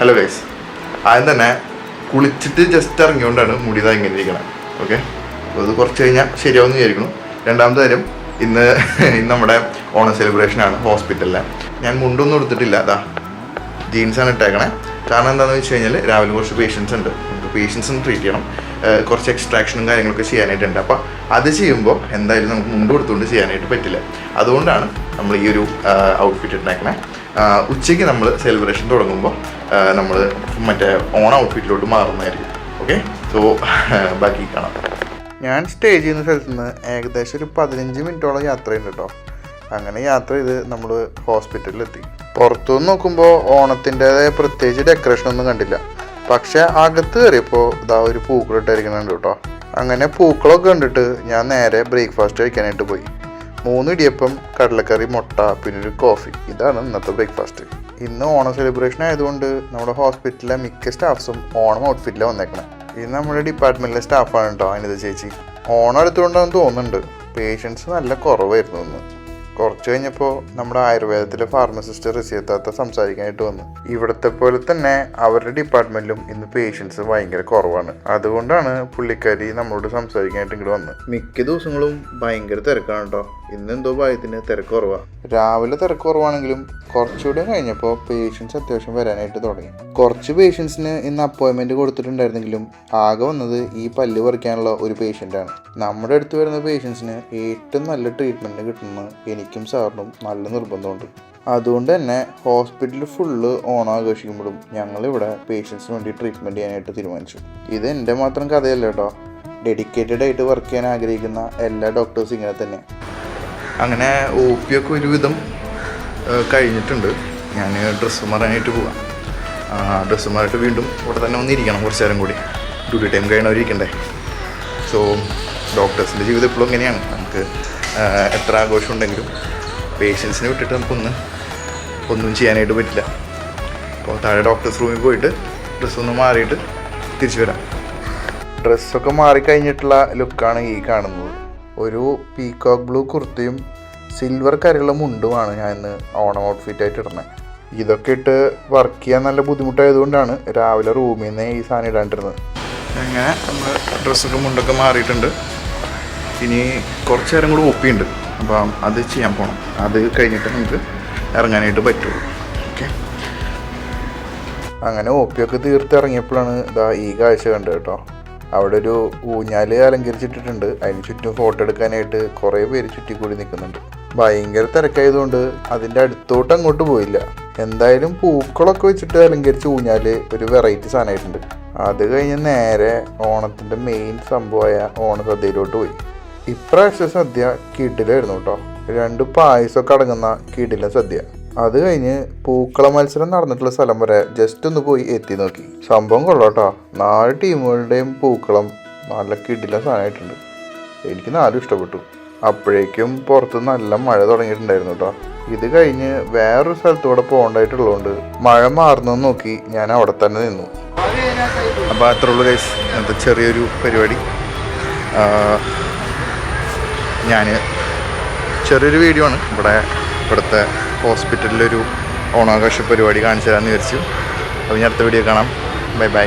Hello guys, ആദ്യം തന്നെ കുളിച്ചിട്ട് ജസ്റ്റ് ഇറങ്ങിയോണ്ടാണ് മുടി ഇതാ ഇങ്ങനെ ഇരിക്കണം. ഓക്കെ, അപ്പോൾ ഇത് കുറച്ച് കഴിഞ്ഞാൽ ശരിയാവുമെന്ന് വിചാരിക്കണം. രണ്ടാമത്തെ കാര്യം, ഇന്ന് നമ്മുടെ ഓണം സെലിബ്രേഷനാണ് ഹോസ്പിറ്റലിലെ. ഞാൻ മുണ്ടൊന്നും എടുത്തിട്ടില്ല, അതാ ജീൻസാണ് ഇട്ടേക്കണേ. കാരണം എന്താണെന്ന് വെച്ച് കഴിഞ്ഞാൽ രാവിലെ കുറച്ച് പേഷ്യൻസ് ഉണ്ട്, നമുക്ക് പേഷ്യൻസിന് ട്രീറ്റ് ചെയ്യണം, കുറച്ച് എക്സ്ട്രാക്ഷനും കാര്യങ്ങളൊക്കെ ചെയ്യാനായിട്ടുണ്ട്. അപ്പോൾ അത് ചെയ്യുമ്പോൾ എന്തായാലും നമുക്ക് മുണ്ട് കൊടുത്തുകൊണ്ട് ചെയ്യാനായിട്ട് പറ്റില്ല. അതുകൊണ്ടാണ് നമ്മൾ ഈ ഒരു ഔട്ട്ഫിറ്റ് ഇട്ടേക്കണേ. ഉച്ചയ്ക്ക് നമ്മൾ സെലിബ്രേഷൻ തുടങ്ങുമ്പോൾ നമ്മൾ മറ്റേ ഓൺ ഔട്ട്ഫിറ്റിലോട്ട് മാറുന്നതായിരിക്കും. ഓക്കെ, സോ ബാക്കി കാണാം. ഞാൻ സ്റ്റേ ചെയ്യുന്ന സ്ഥലത്ത് നിന്ന് ഏകദേശം ഒരു 15 മിനിറ്റോളം യാത്രയുണ്ട് കേട്ടോ. അങ്ങനെ യാത്ര ചെയ്ത് നമ്മൾ ഹോസ്പിറ്റലിലെത്തി. പുറത്തുനിന്ന് നോക്കുമ്പോൾ ഓണത്തിൻ്റെതായ പ്രത്യേകിച്ച് ഡെക്കറേഷനൊന്നും കണ്ടില്ല. പക്ഷെ അകത്ത് കയറിയപ്പോൾ ഇതാ ഒരു പൂക്കളിട്ടായിരിക്കുന്നുണ്ട് കേട്ടോ. അങ്ങനെ പൂക്കളൊക്കെ കണ്ടിട്ട് ഞാൻ നേരെ ബ്രേക്ക്ഫാസ്റ്റ് കഴിക്കാനായിട്ട് പോയി. 3 ഇടിയപ്പം, കടലക്കറി, മുട്ട, പിന്നെ ഒരു കോഫി. ഇതാണ് ഇന്നത്തെ ബ്രേക്ക്ഫാസ്റ്റ്. ഇന്ന് ഓണം സെലിബ്രേഷൻ ആയതുകൊണ്ട് നമ്മുടെ ഹോസ്പിറ്റലിലെ മിക്ക സ്റ്റാഫ്സും ഓണം ഔട്ട്ഫിറ്റിലാണ് വന്നേക്കണേ. ഇത് നമ്മുടെ ഡിപ്പാർട്ട്മെൻറ്റിലെ സ്റ്റാഫാണ് കേട്ടോ, അനിത ചേച്ചി. ഓണം എടുത്തുകൊണ്ടാണെന്ന് തോന്നുന്നുണ്ട്. പേഷ്യൻസ് നല്ല കുറവായിരുന്നു ഇന്ന്. കുറച്ച് കഴിഞ്ഞപ്പോൾ നമ്മുടെ ആയുർവേദത്തിലെ ഫാർമസിസ്റ്റ് റിസിയത്താത്ത സംസാരിക്കാനായിട്ട് വന്നു. ഇവിടത്തെ പോലെ തന്നെ അവരുടെ ഡിപ്പാർട്ട്മെന്റിലും ഇന്ന് പേഷ്യൻസ് ഭയങ്കര കുറവാണ്. അതുകൊണ്ടാണ് പുള്ളിക്കാരി നമ്മളോട് സംസാരിക്കാനായിട്ട് ഇങ്ങോട്ട് വന്നത്. മിക്ക ദിവസങ്ങളും ഭയങ്കര തിരക്കാണ് കേട്ടോ. ഇന്നെന്തോ ഭാഗ്യത്തിന് തിരക്ക് കുറവാണ്. രാവിലെ തിരക്ക് കുറവാണെങ്കിലും കുറച്ചുകൂടെ കഴിഞ്ഞപ്പോൾ പേഷ്യൻസ് അത്യാവശ്യം വരാനായിട്ട് തുടങ്ങി. കുറച്ച് പേഷ്യൻസിന് ഇന്ന് അപ്പോയിൻമെന്റ് കൊടുത്തിട്ടുണ്ടായിരുന്നെങ്കിലും ആകെ വന്നത് ഈ പല്ല് പറിക്കാനുള്ള ഒരു പേഷ്യൻ്റാണ്. നമ്മുടെ അടുത്ത് വരുന്ന പേഷ്യൻസിന് ഏറ്റവും നല്ല ട്രീറ്റ്മെൻറ്റ് കിട്ടുന്ന എനിക്കും സാറിനും നല്ല നിർബന്ധമുണ്ട്. അതുകൊണ്ട് തന്നെ ഹോസ്പിറ്റലിൽ ഫുള്ള് ഓണം ആഘോഷിക്കുമ്പോഴും ഞങ്ങളിവിടെ പേഷ്യൻസിന് വേണ്ടി ട്രീറ്റ്മെൻറ്റ് ചെയ്യാനായിട്ട് തീരുമാനിച്ചു. ഇത് എൻ്റെ മാത്രം കഥയല്ല കേട്ടോ. ഡെഡിക്കേറ്റഡ് ആയിട്ട് വർക്ക് ചെയ്യാൻ ആഗ്രഹിക്കുന്ന എല്ലാ ഡോക്ടേഴ്സും ഇങ്ങനെ തന്നെ. അങ്ങനെ OP ഒക്കെ ഒരുവിധം കഴിഞ്ഞിട്ടുണ്ട്. ഞാൻ ഡ്രസ്സ് മാറാനായിട്ട് പോവാം. ഡ്രസ്സ് മാറിയിട്ട് വീണ്ടും ഇവിടെ തന്നെ വന്നിരിക്കണം കുറച്ച് നേരം കൂടി. ഡ്യൂട്ടി ടൈം കഴിയണവരിക്കണ്ടേ. സോ ഡോക്ടേഴ്സിൻ്റെ ജീവിതം എപ്പോഴും ഇങ്ങനെയാണ്. നമുക്ക് എത്ര ആഘോഷം ഉണ്ടെങ്കിലും പേഷ്യൻസിനെ വിട്ടിട്ട് ഒന്നും ചെയ്യാനായിട്ട് പറ്റില്ല. അപ്പോൾ താഴെ ഡോക്ടേഴ്സ് റൂമിൽ പോയിട്ട് ഡ്രസ്സൊന്ന് മാറിയിട്ട് തിരിച്ചു വരാം. ഡ്രസ്സൊക്കെ മാറിക്കഴിഞ്ഞിട്ടുള്ള ലുക്കാണ് ഈ കാണുന്നത്. ഒരു പീകോക്ക് ബ്ലൂ കുർത്തിയും സിൽവർ കരയുള്ള മുണ്ടുമാണ് ഞാൻ ഇന്ന് ഓണം ഔട്ട്ഫിറ്റായിട്ട് ഇടുന്നത്. ഇതൊക്കെ ഇട്ട് വർക്ക് ചെയ്യാൻ നല്ല ബുദ്ധിമുട്ടായതുകൊണ്ടാണ് രാവിലെ റൂമിൽ നിന്ന് ഈ സാധനം ഇടാണ്ടിരുന്നത്. അങ്ങനെ നമ്മൾ ഡ്രസ്സൊക്കെ മുണ്ടൊക്കെ മാറിയിട്ടുണ്ട്. ഇനി കുറച്ച് നേരം കൂടി OP ഉണ്ട്. അപ്പം അത് ചെയ്യാൻ പോകണം. അത് കഴിഞ്ഞിട്ട് നമുക്ക് ഇറങ്ങാനായിട്ട് പറ്റുള്ളൂ. ഓക്കെ, അങ്ങനെ OP ഒക്കെ തീർത്ത് ഇറങ്ങിയപ്പോഴാണ് ഇതാ ഈ കാഴ്ച കണ്ടത് കേട്ടോ. അവിടെ ഒരു ഊഞ്ഞാല് അലങ്കരിച്ചിട്ടിട്ടുണ്ട്. അതിന് ചുറ്റും ഫോട്ടോ എടുക്കാനായിട്ട് കുറേ പേര് ചുറ്റിക്കൂടി നിൽക്കുന്നുണ്ട്. ഭയങ്കര തിരക്കായതുകൊണ്ട് അതിൻ്റെ അടുത്തോട്ട് അങ്ങോട്ട് പോയില്ല. എന്തായാലും പൂക്കളൊക്കെ വെച്ചിട്ട് അലങ്കരിച്ച ഊഞ്ഞാല് ഒരു വെറൈറ്റി സാധനമായിട്ടുണ്ട്. അത് കഴിഞ്ഞ് നേരെ ഓണത്തിൻ്റെ മെയിൻ സംഭവമായ ഓണസദ്യയിലോട്ട് പോയി. ഇപ്രാവശ്യം സദ്യ കിടിലായിരുന്നു കേട്ടോ. 2 പായസമൊക്കെ അടങ്ങുന്ന കിടില സദ്യ. അത് കഴിഞ്ഞ് പൂക്കള മത്സരം നടന്നിട്ടുള്ള സ്ഥലം വരെ ജസ്റ്റ് ഒന്ന് പോയി എത്തി നോക്കി. സംഭവം കൊള്ളാം കേട്ടോ. 4 ടീമുകളുടെയും പൂക്കളം നല്ല കിടില സാധനമായിട്ടുണ്ട്. എനിക്ക് 4 ഇഷ്ടപ്പെട്ടു. അപ്പോഴേക്കും പുറത്ത് നല്ല മഴ തുടങ്ങിയിട്ടുണ്ടായിരുന്നു കേട്ടോ. ഇത് കഴിഞ്ഞ് വേറൊരു സ്ഥലത്തൂടെ പോകേണ്ടതായിട്ടുള്ളതുകൊണ്ട് മഴ മാറുന്നതെന്ന് നോക്കി ഞാൻ അവിടെ തന്നെ നിന്നു. അപ്പോൾ അത്ര ഉള്ളു ഗൈസ്, അങ്ങനത്തെ ചെറിയൊരു പരിപാടി. ഞാൻ ചെറിയൊരു വീഡിയോ ആണ് ഇവിടുത്തെ ഹോസ്പിറ്റലിലൊരു ഓണാഘോഷ പരിപാടി കാണിച്ചു തരാമെന്ന് വിചാരിച്ചു. അപ്പോൾ ഞാൻ അടുത്ത വീഡിയോ കാണാം. Bye bye.